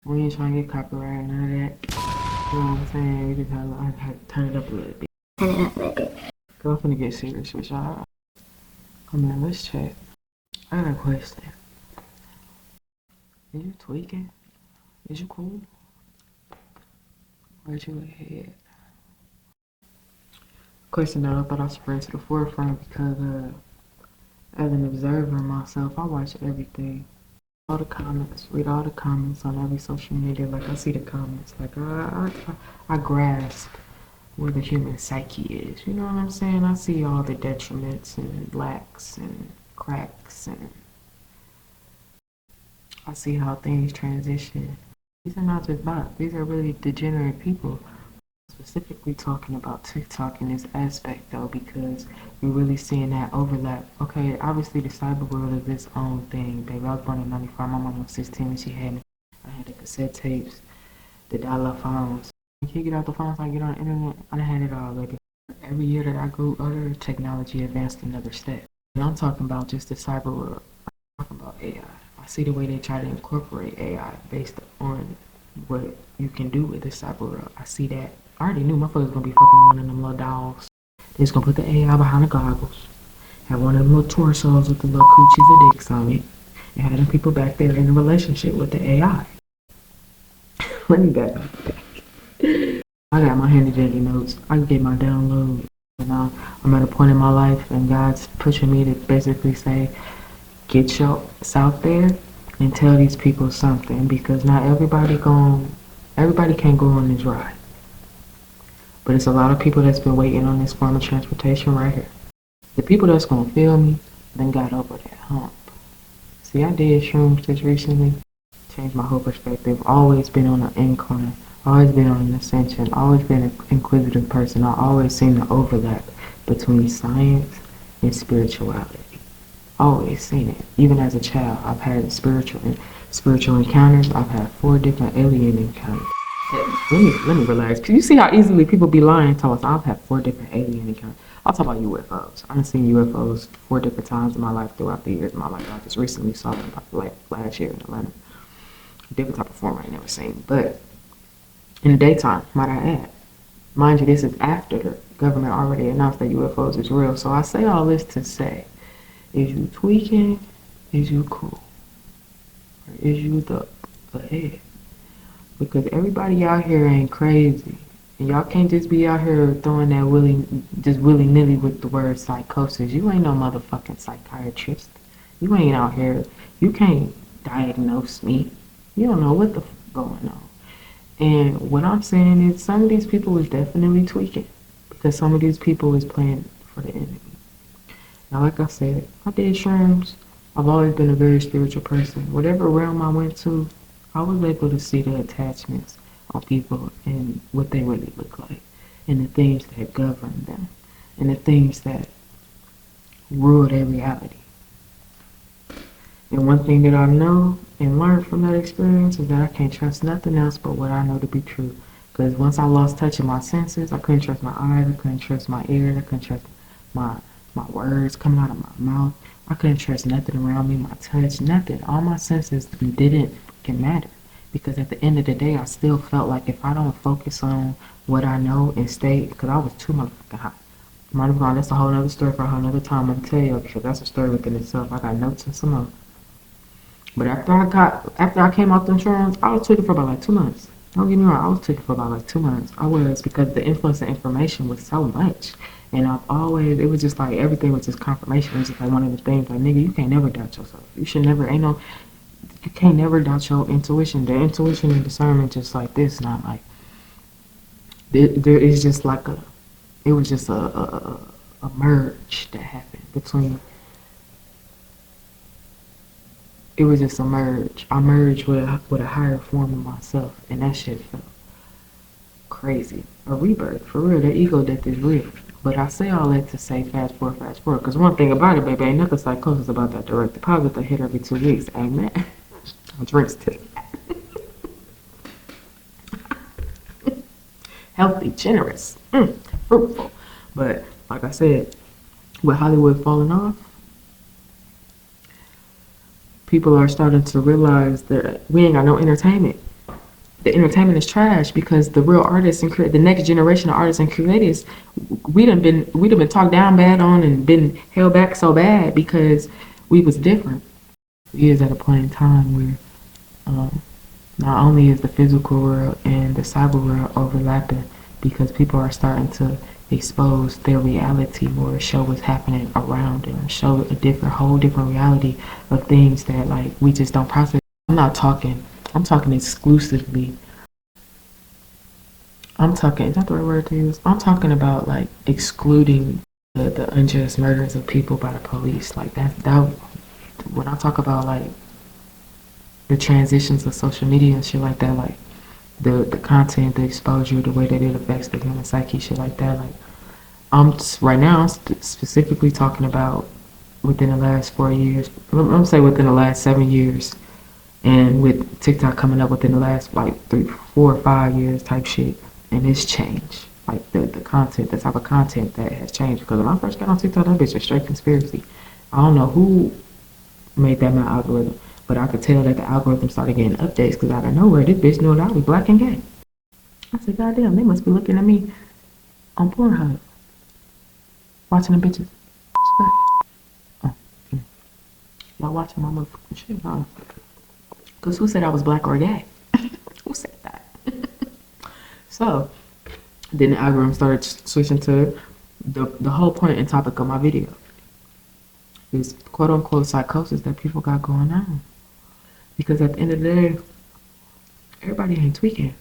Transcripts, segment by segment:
We ain't trying to get copyrighted, none of that. You know what I'm saying? We just had to turn it up a little bit. Turn it up a little bit. Cause I'm finna get serious with y'all. Come on, let's chat. I got a question. Is you tweaking? Is you cool? Where'd you ahead? Question that I thought I should bring to the forefront because as an observer myself, I watch everything. All the comments, read all the comments on every social media. Like I see the comments, like I grasp where the human psyche is. You know what I'm saying? I see all the detriments and lacks and cracks, and I see how things transition. These are not just bots. These are really degenerate people. Specifically talking about TikTok in this aspect though, because we're really seeing that overlap. Okay, obviously the cyber world is its own thing, baby. I was born in '95. My mom was 16 when she had me. I had the cassette tapes, the dial-up phones. You can't get out the phones, I get on the internet. I had it all, baby. Every year that I grew older, technology advanced another step. And I'm talking about just the cyber world. I'm talking about AI. I see the way they try to incorporate AI based on what you can do with the cyber world. I see that. I already knew motherfuckers gonna be fucking one of them little dolls. They just gonna put the AI behind the goggles, have one of them little torsos with the little coochies and dicks on it, and have them people back there in a relationship with the AI. Let me back up. I got my handy dandy notes. I can get my download. And I'm at a point in my life, and God's pushing me to basically say, get your out there and tell these people something, because not everybody can't go on this ride. But it's a lot of people that's been waiting on this form of transportation right here. The people that's gonna feel me then got over that hump. See, I did shrooms just recently. Changed my whole perspective. Always been on an incline. Always been on an ascension. Always been an inquisitive person. I always seen the overlap between science and spirituality. Always seen it. Even as a child, I've had spiritual encounters. I've had 4 different alien encounters. Let me relax. Cause you see how easily people be lying to us. I've had 4 different alien encounters. I'll talk about UFOs. I've seen UFOs 4 different times in my life throughout the years of my life. I just recently saw them like last year in Atlanta. Different type of form I ain't never seen. But in the daytime, might I add. Mind you, this is after the government already announced that UFOs is real. So I say all this to say, is you tweaking? Is you cool? Or is you the head? Because everybody out here ain't crazy. And y'all can't just be out here throwing that willy-nilly with the word psychosis. You ain't no motherfucking psychiatrist. You ain't out here. You can't diagnose me. You don't know what the fuck going on. And what I'm saying is some of these people is definitely tweaking. Because some of these people is playing for the enemy. Now, like I said, I did shrooms. I've always been a very spiritual person. Whatever realm I went to, I was able to see the attachments on people and what they really look like, and the things that govern them, and the things that rule their reality. And one thing that I know and learned from that experience is that I can't trust nothing else but what I know to be true. Because once I lost touch of my senses, I couldn't trust my eyes, I couldn't trust my ears, I couldn't trust my words coming out of my mouth. I couldn't trust nothing around me, my touch, nothing. All my senses didn't fucking matter. Because at the end of the day, I still felt like if I don't focus on what I know and stay, because I was too motherfucking hot. That's a whole other story for a whole other time I'm gonna tell you, because that's a story within itself. I got notes and some more. But after I came off the insurance, I was tweaking for about like 2 months. Don't get me wrong, I was tweaking for about like 2 months. I was, because the influence of information was so much. And it was just like everything was just confirmation. It was just like one of the things, like, nigga, you can't never doubt yourself. You should never, you can't never doubt your intuition. The intuition and discernment just like this, not like, there is just like it was just a merge that happened between, it was just a merge. I merged with a higher form of myself, and that shit felt crazy. A rebirth, for real. That ego death is real. But I say all that to say fast forward. Because one thing about it, baby, ain't nothing psychosis about that direct deposit that hit every 2 weeks. Amen. Drinks to healthy, generous, fruitful. But like I said, with Hollywood falling off, people are starting to realize that we ain't got no entertainment. The entertainment is trash because the real artists and the next generation of artists and creators, we'd have been talked down bad on and been held back so bad because we was different. We is at a point in time where not only is the physical world and the cyber world overlapping because people are starting to expose their reality more, show what's happening around them, show a whole different reality of things that like we just don't process. I'm talking exclusively. Is that the right word to use? I'm talking about like excluding the unjust murders of people by the police. Like that when I talk about like the transitions of social media and shit like that, like the content, the exposure, the way that it affects the human psyche, shit like that, like right now specifically talking about within the last 4 years, I'm gonna say within the last 7 years, and with TikTok coming up within the last like 3, 4, or 5 years type shit, and it's changed. Like the content, the type of content that has changed. Because when I first got on TikTok, that bitch was straight conspiracy. I don't know who made that my algorithm, but I could tell that the algorithm started getting updates because out of nowhere, this bitch knew that I was black and gay. I said, goddamn, they must be looking at me on Pornhub, watching them bitches. Y'all watching my motherfucking shit, huh? Because who said I was black or gay? Who said that? So, then the algorithm started switching to the whole point and topic of my video. Is quote unquote psychosis that people got going on. Because at the end of the day, everybody ain't tweaking.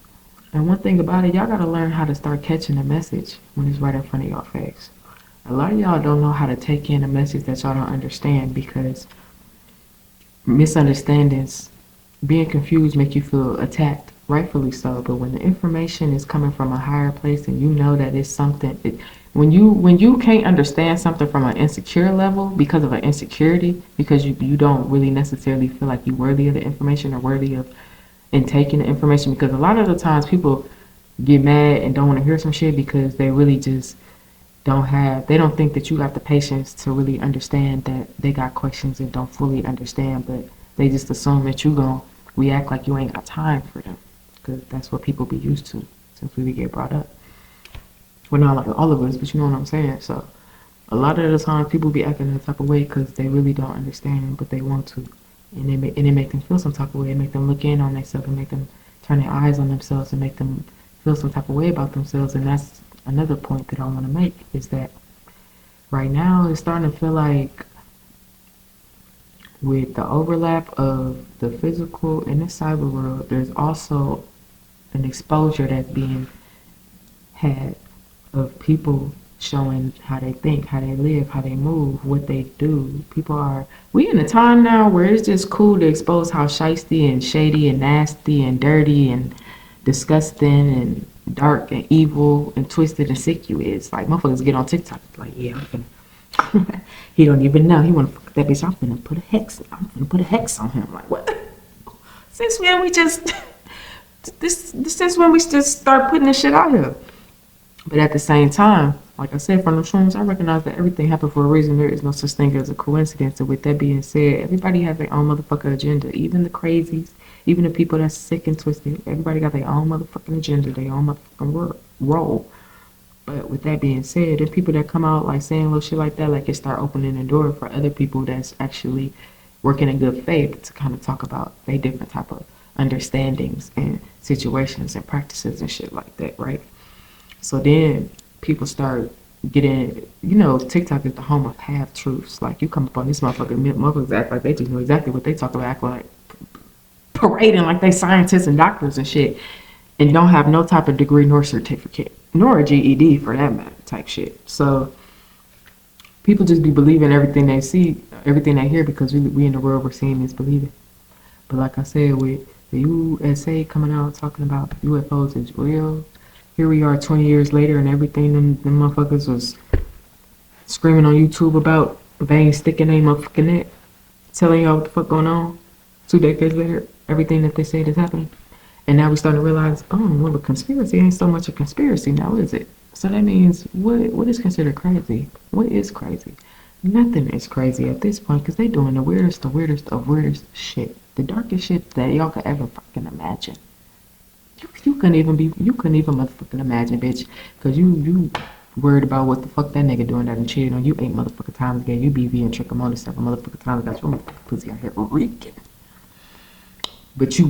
And one thing about it, y'all gotta learn how to start catching the message when it's right in front of y'all face. A lot of y'all don't know how to take in a message that y'all don't understand because misunderstandings, being confused make you feel attacked, rightfully so. But when the information is coming from a higher place and you know that it's something, when you can't understand something from an insecure level because of an insecurity, because you don't really necessarily feel like you're worthy of the information or worthy of in taking the information, because a lot of the times people get mad and don't want to hear some shit because they really just they don't think that you got the patience to really understand that they got questions and don't fully understand, but they just assume that you gonna react like you ain't got time for them, because that's what people be used to since we get brought up. Well, not like all of us, but you know what I'm saying. So a lot of the times people be acting that type of way because they really don't understand, but they want to, and it make them feel some type of way. It make them look in on themselves and make them turn their eyes on themselves and make them feel some type of way about themselves. And that's another point that I want to make, is that right now it's starting to feel like with the overlap of the physical and the cyber world, there's also an exposure that's being had of people showing how they think, how they live, how they move, what they do. We in a time now where it's just cool to expose how shiesty and shady and nasty and dirty and disgusting and dark and evil and twisted and sick you is. Like, motherfuckers get on TikTok like, yeah, I'm finna he don't even know, he wanna fuck that bitch, I'm finna put a hex on him. Like, what? Since when we just since when we just start putting this shit out here? But at the same time, like I said, from the shrooms, I recognize that everything happened for a reason. There is no such thing as a coincidence. And with that being said, everybody has their own motherfucking agenda. Even the crazies, even the people that's sick and twisted, everybody got their own motherfucking agenda, their own motherfucking role. But with that being said, there's people that come out like saying little shit like that, like it start opening the door for other people that's actually working in good faith to kind of talk about their different type of understandings and situations and practices and shit like that, right? So then people start getting, TikTok is the home of half-truths. Like, you come up on this motherfuckers act like they just know exactly what they talk about, act like parading like they scientists and doctors and shit, and don't have no type of degree nor certificate, nor a GED for that matter type shit. So people just be believing everything they see, everything they hear, because we in the world we're seeing is believing. But like I said, with the USA coming out talking about UFOs is real, here we are 20 years later and everything them motherfuckers was screaming on YouTube about, they ain't sticking their motherfucking neck, telling y'all what the fuck going on. 2 decades later, everything that they said is happening. And now we starting to realize, well, a conspiracy ain't so much a conspiracy now, is it? So that means, what is considered crazy? What is crazy? Nothing is crazy at this point because they doing the weirdest of weirdest shit. The darkest shit that y'all could ever fucking imagine. You couldn't even motherfucking imagine, bitch. Because you worried about what the fuck that nigga doing that and cheated on you 8 motherfucking times again. You BV and Trichomonas 7 motherfucking times. Got your motherfucking pussy out here reeking. But you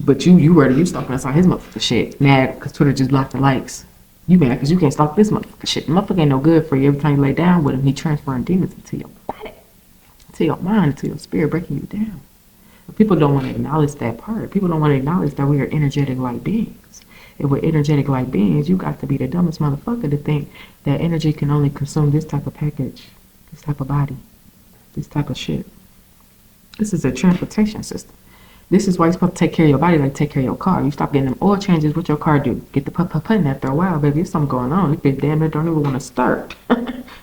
worried you stalking us on his motherfucking shit. Mad because Twitter just blocked the likes. You mad because you can't stalk this motherfucking shit. The motherfucker ain't no good for you. Every time you lay down with him, he transferring demons into your body, into your mind, into your spirit, breaking you down. But people don't want to acknowledge that part. People don't want to acknowledge that we are energetic like beings. If we're energetic like beings, you got to be the dumbest motherfucker to think that energy can only consume this type of package, this type of body, this type of shit. This is a transportation system. This is why you're supposed to take care of your body like take care of your car. You stop getting them oil changes, what your car do? Get the putt in after a while, baby. There's something going on. This bitch damn near don't even want to start.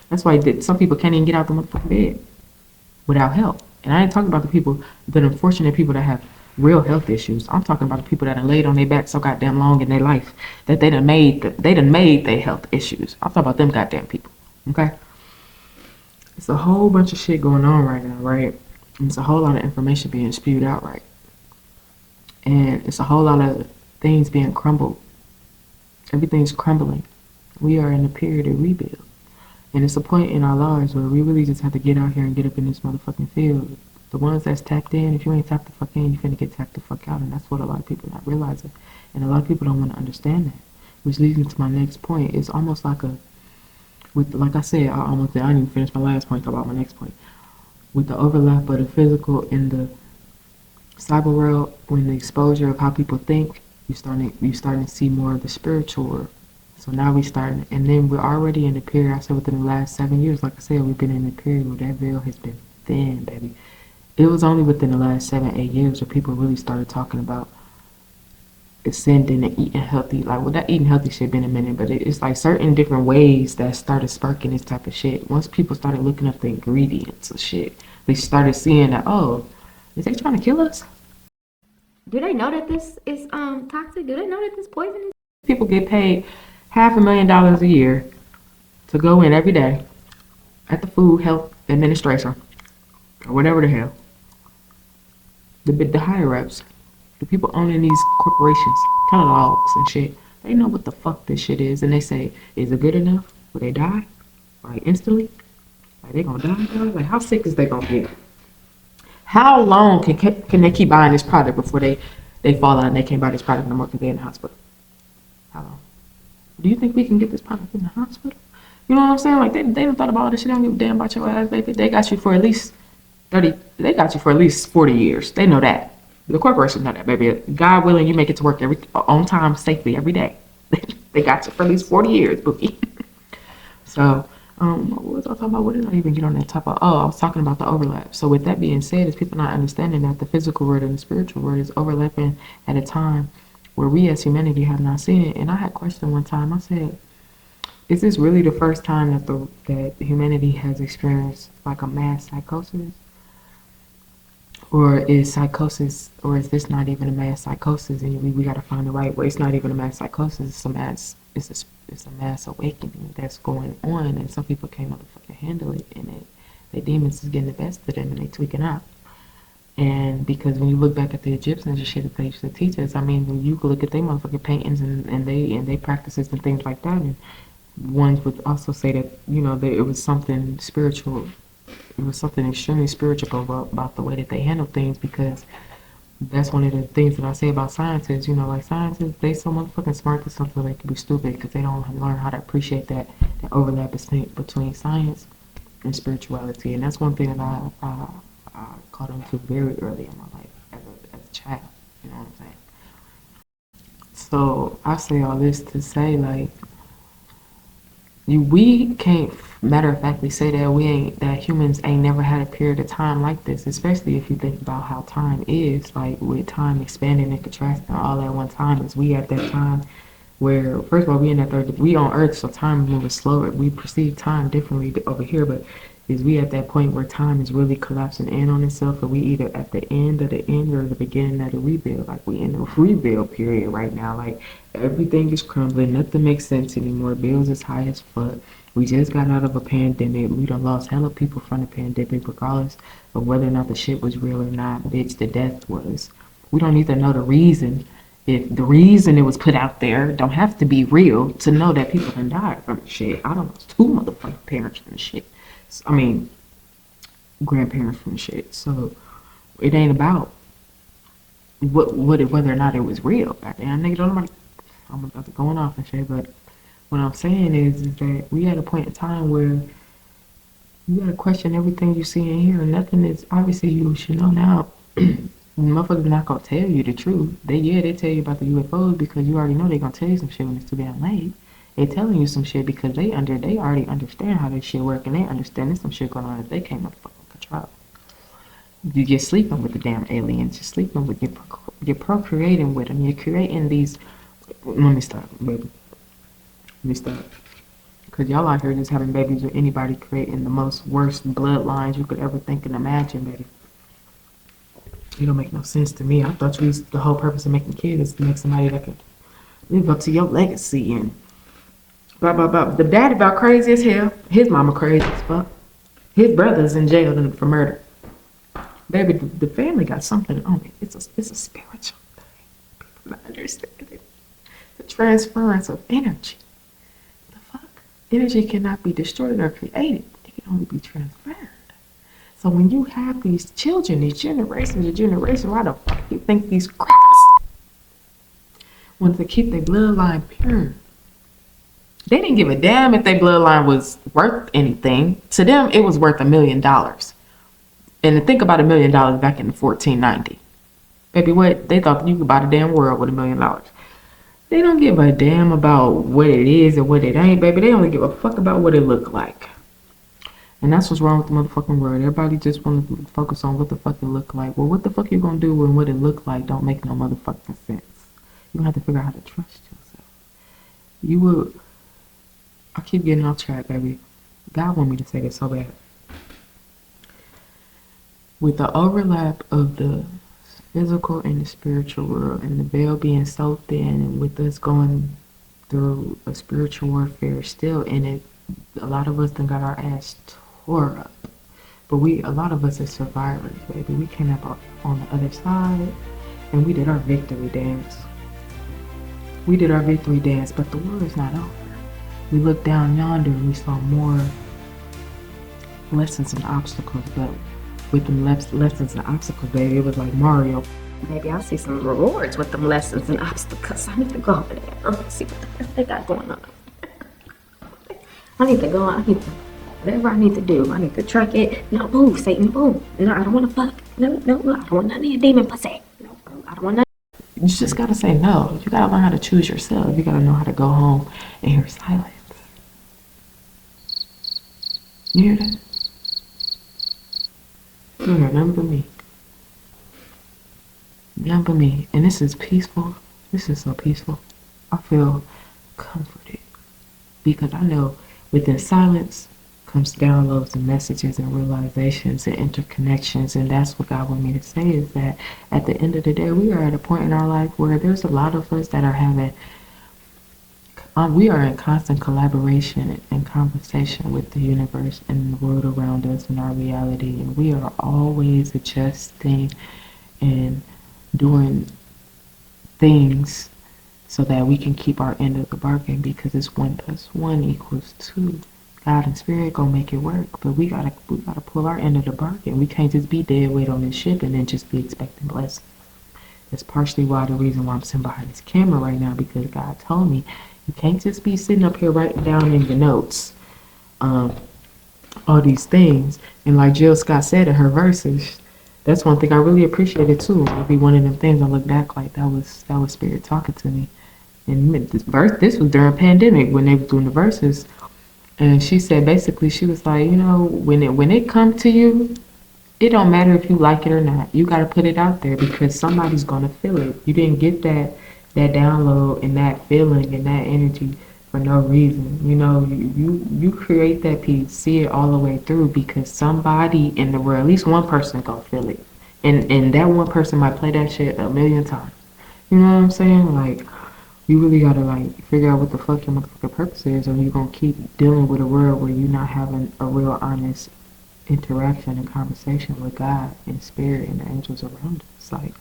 That's why some people can't even get out the motherfucking bed without help. And I ain't talking about the unfortunate people that have real health issues. I'm talking about the people that are laid on their back so goddamn long in their life that they done made their health issues. I'm talking about them goddamn people. Okay? It's a whole bunch of shit going on right now, right? And it's a whole lot of information being spewed out, right? And it's a whole lot of things being crumbled. Everything's crumbling. We are in a period of rebuild. And it's a point in our lives where we really just have to get out here and get up in this motherfucking field. The ones that's tapped in, if you ain't tapped the fuck in, you finna get tapped the fuck out. And that's what a lot of people are not realizing. And a lot of people don't want to understand that. Which leads me to my next point. It's almost like like I said, I didn't even finish my last point, talk about my next point. With the overlap of the physical and the cyber world, when the exposure of how people think, you starting to see more of the spiritual world. So now we starting, and then we're already in the period. I said within the last 7 years, like I said, we've been in the period where that veil has been thin, baby. It was only within the last 7-8 years where people really started talking about ascending and eating healthy. Like, well, that eating healthy shit been a minute, but it's like certain different ways that started sparking this type of shit. Once people started looking up the ingredients of shit, they started seeing that, oh, is they trying to kill us? Do they know that this is toxic? Do they know that this poison is? People get paid $500,000 a year to go in every day at the Food Health Administration or whatever the hell. The higher ups, the people owning these corporations, catalogs and shit, they know what the fuck this shit is, and they say, is it good enough? Will they die? Like instantly? Like they gonna die? Like how sick is they gonna get? How long can they keep buying this product before they fall out and they can't buy this product no more because they're in the hospital? How long? Do you think we can get this product in the hospital? You know what I'm saying? Like they done thought about all this shit. They don't give a damn about your ass, baby. They got you for at least 30. They got you for at least 40 years. They know that. The corporations know that, baby. God willing, you make it to work on time, safely every day. They got you for at least 40 years, bookie. So. What was I talking about? What did I even get on that top of? Oh, I was talking about the overlap. So with that being said, is people not understanding that the physical world and the spiritual world is overlapping at a time where we as humanity have not seen it. And I had a question one time. I said, is this really the first time that humanity has experienced like a mass psychosis? Or is this not even a mass psychosis? And we got to find the right way. It's not even a mass psychosis. It's a mass awakening that's going on, and some people can't motherfucking handle it, and the demons is getting the best of them, and they tweaking out. And because when you look back at the Egyptians and shit that they used to teach us, I mean, you could look at their motherfucking paintings and they practices and things like that, and ones would also say that that it was something spiritual. It was something extremely spiritual about the way that they handle things, because that's one of the things that I say about scientists. Like scientists, they so motherfucking smart that something they can be stupid because they don't learn how to appreciate that overlap between science and spirituality. And that's one thing that I caught on to very early in my life as a child. You know what I'm saying? So I say all this to say, like, we can't matter of factly say that humans ain't never had a period of time like this, especially if you think about how time is, like with time expanding and contracting all at one time. Is we at that time where, first of all, we on Earth, so time is moving slower. We perceive time differently over here, but is we at that point where time is really collapsing in on itself, or we either at the end of the end or the beginning of the rebuild? Like we in a rebuild period right now. Like everything is crumbling, nothing makes sense anymore. Bills is high as fuck. We just got out of a pandemic. We done lost hella people from the pandemic, regardless of whether or not the shit was real or not. Bitch, the death was. We don't need to know the reason. If the reason it was put out there don't have to be real to know that people can die from the shit. I don't know, 2 motherfucking parents from the shit. I mean, grandparents from the shit. So it ain't about whether or not it was real. Goddamn, nigga, don't nobody. I'm about to going off and shit, but what I'm saying is that we at a point in time where you gotta question everything you see and hear. Nothing is obviously you should know now. Motherfuckers not gonna tell you the truth. They tell you about the UFOs because you already know they gonna tell you some shit when it's too damn late. They telling you some shit because they already understand how this shit work and they understand there's some shit going on that they can't fucking control. You're sleeping with the damn aliens. You're sleeping with you're procreating with them. You're creating these. Let me stop, baby. Let me stop. Because y'all out here just having babies with anybody, creating the most worst bloodlines you could ever think and imagine, baby. It don't make no sense to me. I thought the whole purpose of making kids is to make somebody that could live up to your legacy and blah, blah, blah. The daddy about crazy as hell. His mama crazy as fuck. His brother's in jail for murder. Baby, the family got something on it. It's a spiritual thing. People not understand it. The transference of energy. The fuck? Energy cannot be destroyed or created. It can only be transferred. So when you have these children, these generations, why the fuck you think these crackers want to keep their bloodline pure? They didn't give a damn if their bloodline was worth anything. To them, it was worth $1 million. And to think about $1 million back in 1490. Baby, what? They thought you could buy the damn world with $1 million. They don't give a damn about what it is and what it ain't, baby. They only give a fuck about what it look like. And that's what's wrong with the motherfucking world. Everybody just want to focus on what the fuck it look like. Well, what the fuck you gonna do when what it look like don't make no motherfucking sense? You gonna have to figure out how to trust yourself. You will. I keep getting off track, baby. God want me to say this so bad. With the overlap of the physical and the spiritual world, and the veil being so thin, and with us going through a spiritual warfare still in it, a lot of us done got our ass tore up. But a lot of us are survivors, baby. We came up on the other side, and we did our victory dance. We did our victory dance, but the war is not over. We looked down yonder and we saw more lessons and obstacles, but with them lessons and obstacles, baby, it was like Mario. Maybe I'll see some rewards with them lessons and obstacles. I need to go over there and see what the fuck they got going on. I need to go on. Whatever I need to do. I need to track it. No, move, Satan, move. No, I don't want to fuck. No, I don't want none of your demon pussy. No, I don't want none. You just gotta say no. You gotta learn how to choose yourself. You gotta know how to go home and hear silence. You hear that? You hear nothing but me. Nothing but me. And this is peaceful. This is so peaceful. I feel comforted. Because I know within silence comes downloads and messages and realizations and interconnections. And that's what God wants me to say, is that at the end of the day, we are at a point in our life where there's a lot of us that are having, we are in constant collaboration and conversation with the universe and the world around us and our reality. And we are always adjusting and doing things so that we can keep our end of the bargain, because it's 1 + 1 = 2. God and spirit gonna make it work, but we gotta pull our end of the bargain. We can't just be dead weight on this ship and then just be expecting blessings. That's partially why the reason why I'm sitting behind this camera right now, because God told me you can't just be sitting up here writing down in your notes all these things. And like Jill Scott said in her verses, that's one thing I really appreciated too. It'll be one of them things I look back like that was spirit talking to me. And this was during pandemic when they were doing the verses. And she said, basically, she was like, you know, when it come to you, it don't matter if you like it or not. You got to put it out there because somebody's going to feel it. You didn't get that download and that feeling and that energy for no reason. You know, you create that piece, see it all the way through, because somebody in the world, at least one person going to feel it. And that one person might play that shit 1,000,000 times. You know what I'm saying? Like, You really gotta like figure out what the fuck your motherfucking purpose is, or you gonna keep dealing with a world where you're not having a real honest interaction and conversation with God and spirit and the angels around us. Like,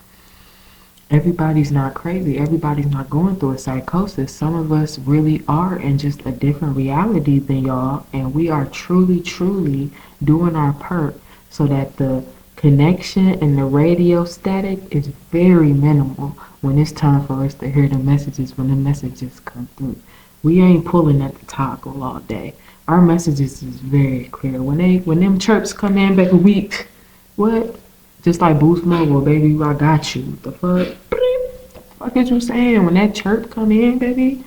everybody's not crazy. Everybody's not going through a psychosis. Some of us really are in just a different reality than y'all, and we are truly, truly doing our part so that the connection and the radio static is very minimal when it's time for us to hear the messages, when the messages come through. We ain't pulling at the toggle all day. Our messages is very clear. When them chirps come in, baby, what? Just like Boost Mobile, baby, I got you. The fuck? Fuck is you saying? When that chirp come in, baby,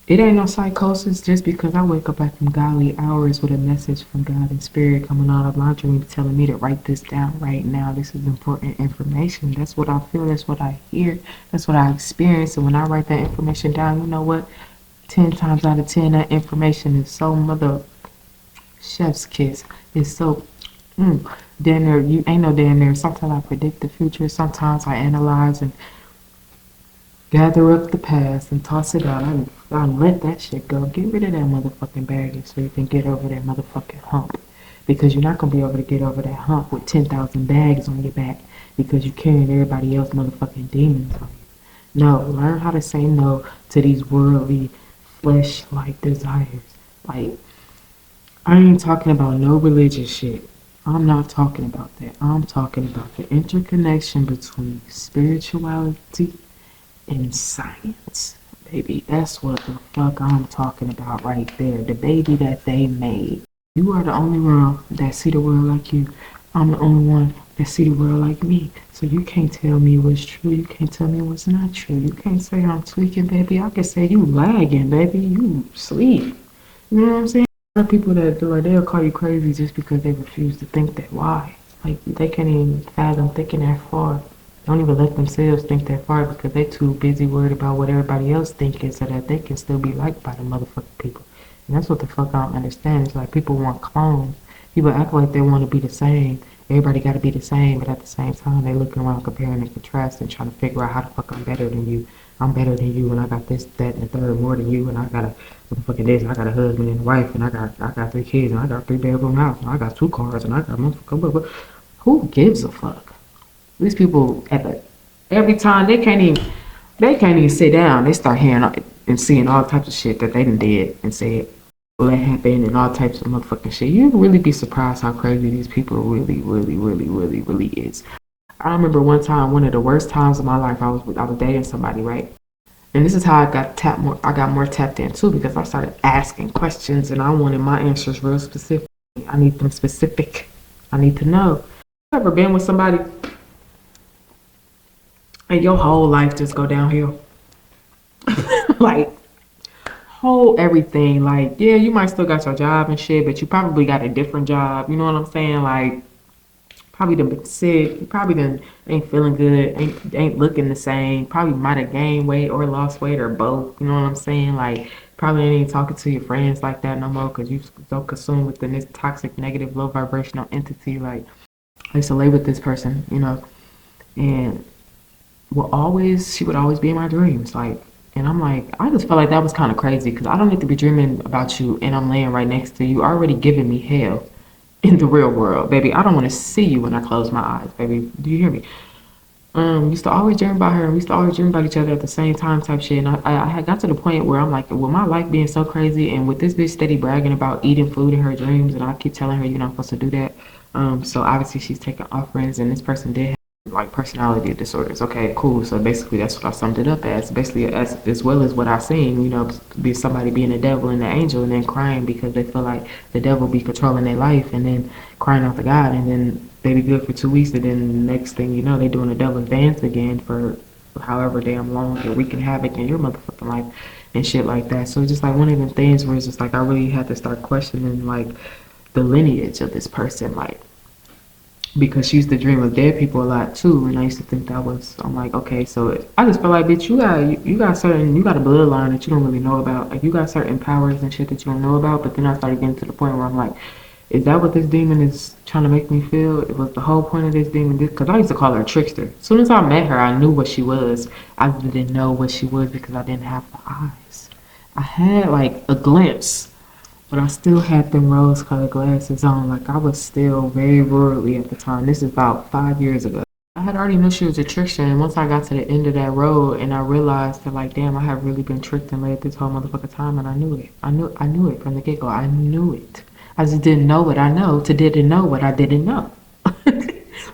it ain't no psychosis just because I wake up at them godly hours with a message from God and Spirit coming out of my dream telling me to write this down right now. This is important information. That's what I feel. That's what I hear. That's what I experience. And when I write that information down, you know what? 10 times out of 10, that information is so mother chef's kiss. It's so damn near, you ain't no damn near. Sometimes I predict the future. Sometimes I analyze and gather up the past and toss it out. I let that shit go. Get rid of that motherfucking baggage so you can get over that motherfucking hump. Because you're not going to be able to get over that hump with 10,000 bags on your back because you're carrying everybody else motherfucking demons on you. No, learn how to say no to these worldly, flesh-like desires. Like, I ain't talking about no religious shit. I'm not talking about that. I'm talking about the interconnection between spirituality and science, baby. That's what the fuck I'm talking about right there. The baby that they made. You are the only one that see the world like you. I'm the only one that see the world like me. So you can't tell me what's true. You can't tell me what's not true. You can't say I'm tweaking, baby. I can say you lagging, baby. You sleep. You know what I'm saying? A lot of people that do it, they'll call you crazy just because they refuse to think that. Why? Like, they can't even fathom thinking that far. Don't even let themselves think that far because they too busy worried about what everybody else thinking so that they can still be liked by the motherfucking people. And that's what the fuck I don't understand. It's like people want clones. People act like they want to be the same. Everybody got to be the same, but at the same time, they looking around comparing and contrasting, trying to figure out how the fuck I'm better than you. I'm better than you, and I got this, that, and the third more than you, and I got a motherfucking this, and I got a husband and a wife, and I got 3 kids, and I got a 3-bedroom house, and I got 2 cars, and I got motherfucking. Who gives a fuck? These people every time they can't even sit down. They start hearing and seeing all types of shit that they done did and said will that happen and all types of motherfucking shit. You really be surprised how crazy these people really, really, really, really, really is. I remember one time, one of the worst times of my life, I was dating somebody, right? And this is how I got more tapped in too, because I started asking questions and I wanted my answers real specific. I need them specific. I need to know. You ever been with somebody and your whole life just go downhill? Like, whole everything. Like, yeah, you might still got your job and shit, but you probably got a different job. You know what I'm saying? Like, probably done been sick. You probably done ain't feeling good. Ain't looking the same. Probably might have gained weight or lost weight or both. You know what I'm saying? Like, probably ain't talking to your friends like that no more because you so consumed within this toxic, negative, low vibrational entity. Like, I used to lay with this person, you know, and she would always be in my dreams. Like, and I'm like, I just felt like that was kind of crazy because I don't need to be dreaming about you and I'm laying right next to you, already giving me hell in the real world, baby. I don't want to see you when I close my eyes, baby. Do you hear me? Used to always dream about her and we used to always dream about each other at the same time type shit. And I had got to the point where I'm like, with my life being so crazy and with this bitch steady bragging about eating food in her dreams and I keep telling her you're not supposed to do that. So obviously she's taking offerings and this person did have like personality disorders. Okay, cool. So basically that's what I summed it up as. Basically as well as what I seen, you know, be somebody being a devil and an angel and then crying because they feel like the devil be controlling their life and then crying out to God and then they be good for 2 weeks and then the next thing you know they doing a devil's dance again for however damn long and wreaking havoc in your motherfucking life and shit like that. So it's just like one of them things where it's just like I really had to start questioning like the lineage of this person, like, because she used to dream of dead people a lot too, and I used to think that was. I'm like, okay, so I just feel like, bitch, you got a bloodline that you don't really know about. Like, you got certain powers and shit that you don't know about. But then I started getting to the point where I'm like, Is that what this demon is trying to make me feel? It was the whole point of this demon, because I used to call her a trickster. As soon as I met her, I knew what she was. I didn't know what she was because I didn't have the eyes. I had like a glimpse, but I still had them rose-colored glasses on. Like I was still very worldly at the time. This is about 5 years ago. I had already knew she was a trickster, and once I got to the end of that road, and I realized that like, damn, I have really been tricked and led this whole motherfucking time, and I knew it. I knew it from the get-go. I knew it. I just didn't know what I know to didn't know what I didn't know.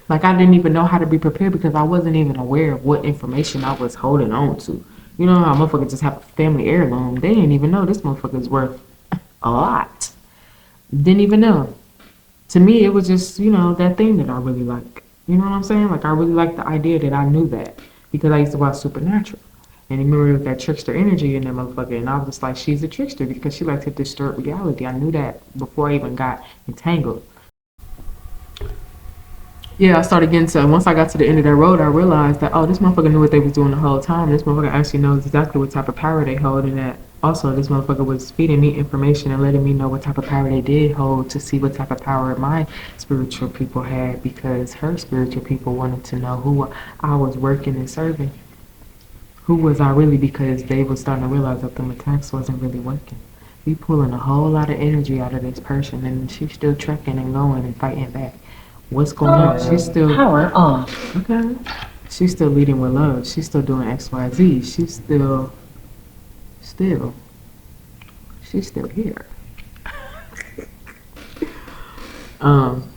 Like I didn't even know how to be prepared because I wasn't even aware of what information I was holding on to. You know how motherfuckers just have a family heirloom? They didn't even know this motherfucker is worth a lot. Didn't even know. To me, it was just, that thing that I really like. You know what I'm saying? Like, I really like the idea that I knew that because I used to watch Supernatural. And remember with that trickster energy in that motherfucker. And I was just like, she's a trickster because she likes to distort reality. I knew that before I even got entangled. Yeah, I started getting to, once I got to the end of that road, I realized that, oh, this motherfucker knew what they was doing the whole time. This motherfucker actually knows exactly what type of power they hold, and that also this motherfucker was feeding me information and letting me know what type of power they did hold to see what type of power my spiritual people had, because her spiritual people wanted to know who I was working and serving. Who was I really, because they was starting to realize that them attacks wasn't really working. We pulling a whole lot of energy out of this person, and she's still trekking and going and fighting back. What's going on? She's still Power off. okay. She's still leading with love. She's still doing XYZ. She's still, she's still here. Um.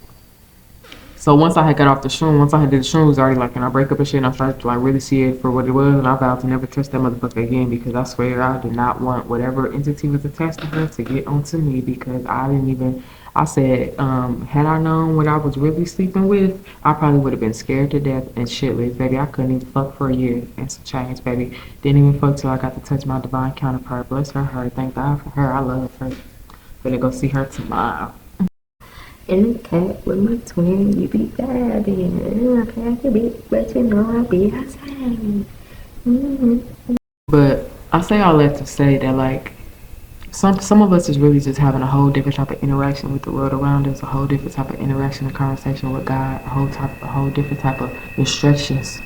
So once I had got off the shroom, once I had did the shroom, it was already like, and I break up and shit, and I started to like really see it for what it was, and I vowed to never touch that motherfucker again because I swear I did not want whatever entity was attached to her to get onto me because I didn't even. I said, had I known what I was really sleeping with, I probably would have been scared to death and shitless, baby. I couldn't even fuck for a year and some change, baby. Didn't even fuck till I got to touch my divine counterpart. Bless her. Thank God for her. I love her. Gonna go see her tomorrow. In the cat with my twin, you be dabbing. In the cat, you be, but you know I be outside. But I say all that to say that like some of us is really just having a whole different type of interaction with the world around us, a whole different type of interaction and conversation with God, a whole different type of instructions,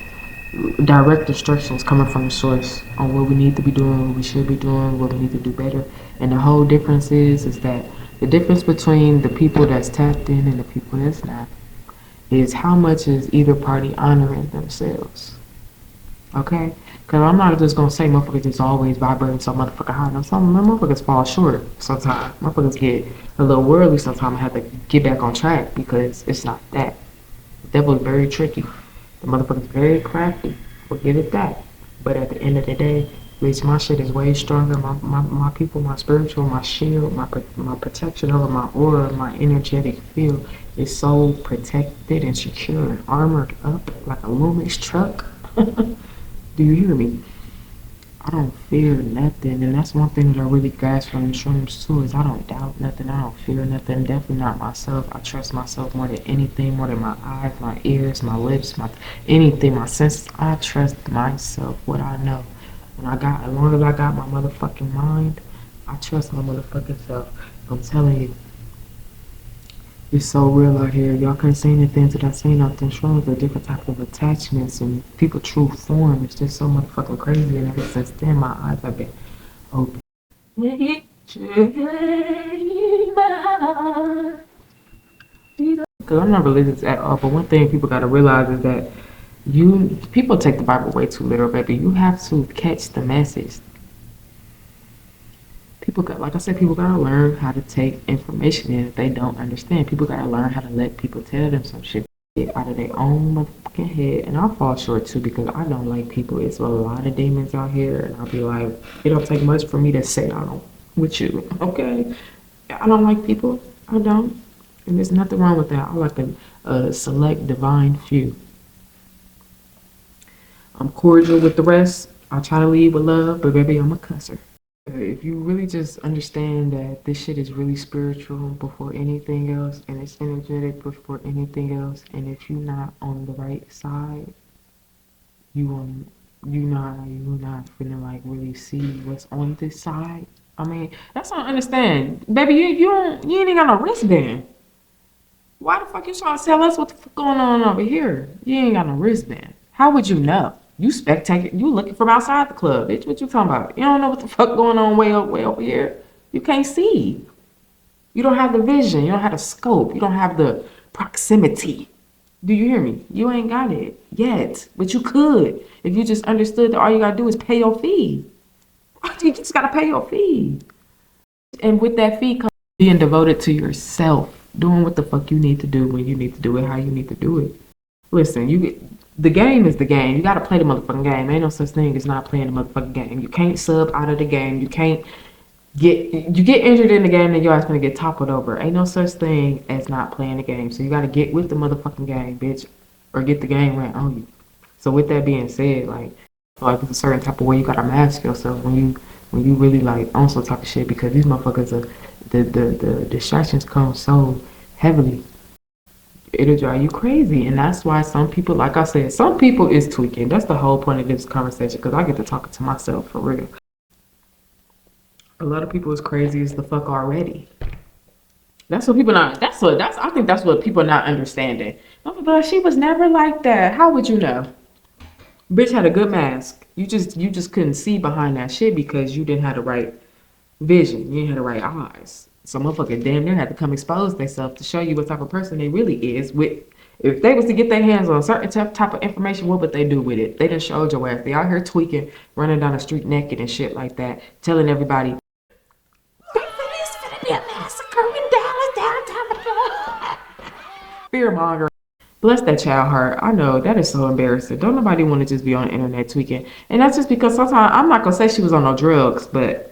direct instructions coming from the source on what we need to be doing, what we should be doing, what we need to do better. And the whole difference is that the difference between the people that's tapped in and the people that's not is how much is either party honoring themselves. Okay? Because I'm not just going to say motherfuckers just always vibrating so motherfucker high. No, some motherfuckers fall short sometimes. Motherfuckers get a little worldly sometimes and have to get back on track because it's not that. The devil is very tricky. The motherfucker's very crafty. We'll give it that. But at the end of the day, bitch, my shit is way stronger. My people, my spiritual, my shield, my protection over my aura, my energetic field is so protected and secure and armored up like a Loomis truck. Do you hear me? I don't fear nothing, and that's one thing that I really grasp from the shrooms too, is I don't doubt nothing, I don't fear nothing, definitely not myself. I trust myself more than anything, more than my eyes, my ears, my lips, my anything, my senses. I trust myself, what I know. As long as I got my motherfucking mind, I trust my motherfucking self. I'm telling you, it's so real out here. Y'all can't say anything that I seen out there. Shrooms are different type of attachments and people true form. It's just so motherfucking crazy. And ever since then, my eyes have been open. Because I'm not religious at all, but one thing people gotta realize is that people take the Bible way too literal, baby. You have to catch the message. Like I said, people gotta learn how to take information in if they don't understand. People gotta learn how to let people tell them some shit out of their own motherfucking head. And I fall short too because I don't like people. It's a lot of demons out here, and I'll be like, it don't take much for me to say I don't with you, okay? I don't like people. I don't. And there's nothing wrong with that. I like a select divine few. I'm cordial with the rest. I try to lead with love, but baby, I'm a cusser. If you really just understand that this shit is really spiritual before anything else, and it's energetic before anything else, and if you're not on the right side, you're not finna like really see what's on this side. I mean, that's what I understand, baby. You ain't got no wristband. Why the fuck you trying to tell us what the fuck going on over here? You ain't got no wristband. How would you know? You spectating, you looking from outside the club, bitch. What you talking about? You don't know what the fuck going on way over here. You can't see. You don't have the vision. You don't have the scope. You don't have the proximity. Do you hear me? You ain't got it yet, but you could if you just understood that all you gotta do is pay your fee. You just gotta pay your fee, and with that fee comes being devoted to yourself, doing what the fuck you need to do when you need to do it, how you need to do it. Listen, the game is the game. You gotta play the motherfucking game. Ain't no such thing as not playing the motherfucking game. You can't sub out of the game. You can't you get injured in the game, then your ass gonna get toppled over. Ain't no such thing as not playing the game. So you gotta get with the motherfucking game, bitch, or get the game ran on you. So with that being said, like it's a certain type of way you gotta mask yourself when you really like on some type of shit, because these motherfuckers are the distractions come so heavily. It'll drive you crazy, and that's why some people, like I said, some people is tweaking. That's the whole point of this conversation, because I get to talking to myself for real. A lot of people is crazy as the fuck already. That's what people not. I think that's what people not understanding. But she was never like that. How would you know? Bitch had a good mask. You just couldn't see behind that shit because you didn't have the right vision. You didn't have the right eyes. So motherfucker damn near had to come expose themselves to show you what type of person they really is. With if they was to get their hands on a certain type of information, what would they do with it? They done showed your ass. They out here tweaking, running down the street naked and shit like that, telling everybody it's gonna be a massacre in Dallas downtown. Fear monger. Bless that child heart. I know that is so embarrassing. Don't nobody want to just be on the internet tweaking. And that's just because sometimes I'm not gonna say she was on no drugs, but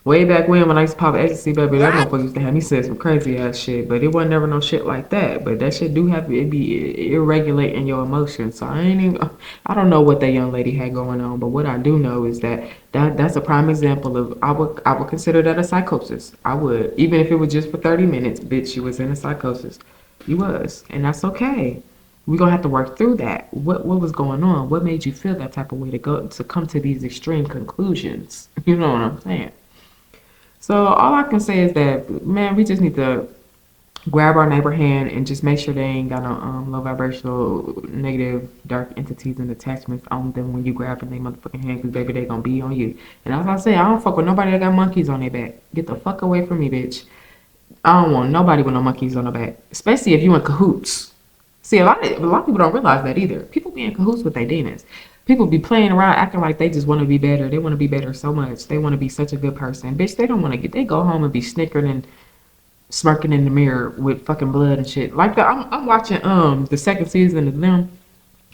way back when I used to pop ecstasy, baby, that motherfucker used to have me say some crazy ass shit. But it wasn't never no shit like that. But that shit do have it be irregulating your emotions. So I don't know what that young lady had going on. But what I do know is that's a prime example of I would consider that a psychosis. I would, even if it was just for 30 minutes, bitch, you was in a psychosis. You was, and that's okay. We're gonna have to work through that. What was going on? What made you feel that type of way to come to these extreme conclusions? You know what I'm saying? So all I can say is that, man, we just need to grab our neighbor hand and just make sure they ain't got no low vibrational, negative, dark entities and attachments on them when you grab in their motherfucking hand, because baby, they gonna be on you. And as I say, I don't fuck with nobody that got monkeys on their back. Get the fuck away from me, bitch. I don't want nobody with no monkeys on their back, especially if you in cahoots. See, a lot of people don't realize that either. People be in cahoots with their demons. People be playing around acting like they just want to be better. They want to be better so much. They want to be such a good person. Bitch, they don't want to they go home and be snickering and smirking in the mirror with fucking blood and shit. Like I'm watching the second season of them.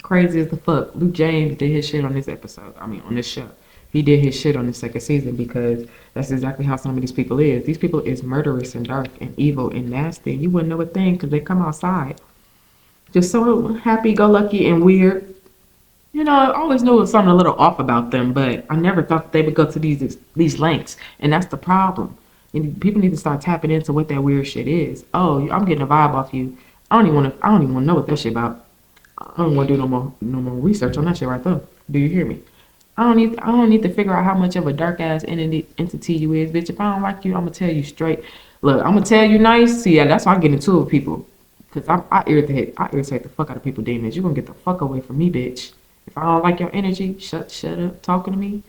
Crazy as the fuck. Luke James did his shit on this episode. On this show. He did his shit on the second season because that's exactly how some of these people is. These people is murderous and dark and evil and nasty. You wouldn't know a thing because they come outside just so happy-go-lucky and weird. You know, I always knew it was something a little off about them, but I never thought that they would go to these lengths, and that's the problem. And people need to start tapping into what that weird shit is. Oh, I'm getting a vibe off you. I don't even want to know what that shit about. I don't want to do no more research on that shit right there. Do you hear me? I don't need to figure out how much of a dark ass entity you is, bitch. If I don't like you, I'm gonna tell you straight. Look, I'm gonna tell you nice. See, yeah, that's why I get into it with people. Cause I irritate the fuck out of people demons. You gonna get the fuck away from me, bitch. If I don't like your energy, shut up talking to me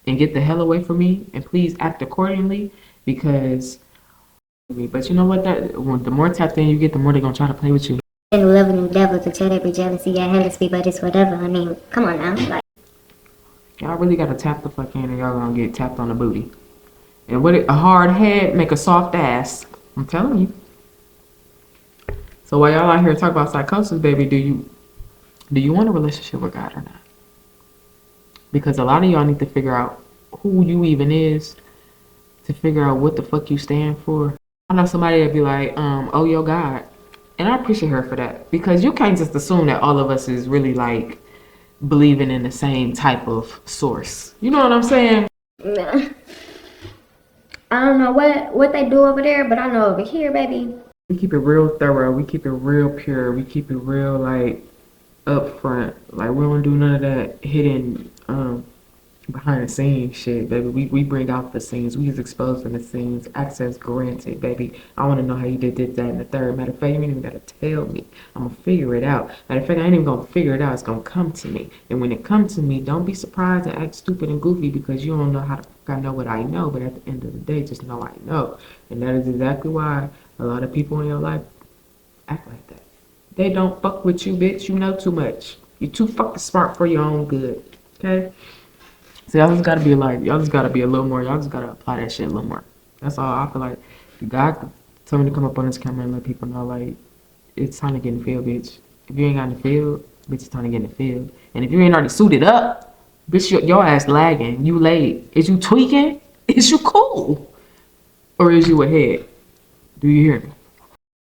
and get the hell away from me, and please act accordingly, because but you know what, the more tapped in you get, the more they're gonna try to play with you. And loving the devil to tell that bitch jealousy, yeah, hell, be but it's whatever. I mean, come on now. Like, y'all really gotta tap the fuck in, and y'all gonna get tapped on the booty. And a hard head make a soft ass. I'm telling you. So while y'all out here talk about psychosis, baby, do you want a relationship with God or not? Because a lot of y'all need to figure out who you even is, to figure out what the fuck you stand for. I know somebody that'd be like, oh, yo, God. And I appreciate her for that, because you can't just assume that all of us is really like believing in the same type of source. You know what I'm saying? nah. I don't know what they do over there, but I know over here, baby. We keep it real thorough. We keep it real pure. We keep it real like up front. Like we don't do none of that hidden behind the scenes shit, baby. We bring out the scenes. We just exposing the scenes. Access granted, baby. I want to know how you did that, and the third. Matter of fact, you ain't even gotta tell me. I'm gonna figure it out. Matter of fact, I ain't even gonna figure it out. It's gonna come to me. And when it comes to me, don't be surprised and act stupid and goofy because you don't know how to fuck I know what I know. But at the end of the day, just know I know. And that is exactly why a lot of people in your life act like that. They don't fuck with you, bitch. You know too much. You're too fucking smart for your own good. Okay? So y'all just gotta be like, y'all just gotta be a little more, y'all just gotta apply that shit a little more. That's all. I feel like God told me to come up on this camera and let people know, like, it's time to get in the field, bitch. If you ain't got in the field, bitch, it's time to get in the field. And if you ain't already suited up, bitch, your ass lagging. You late. Is you tweaking? Is you cool? Or is you ahead? Do you hear me?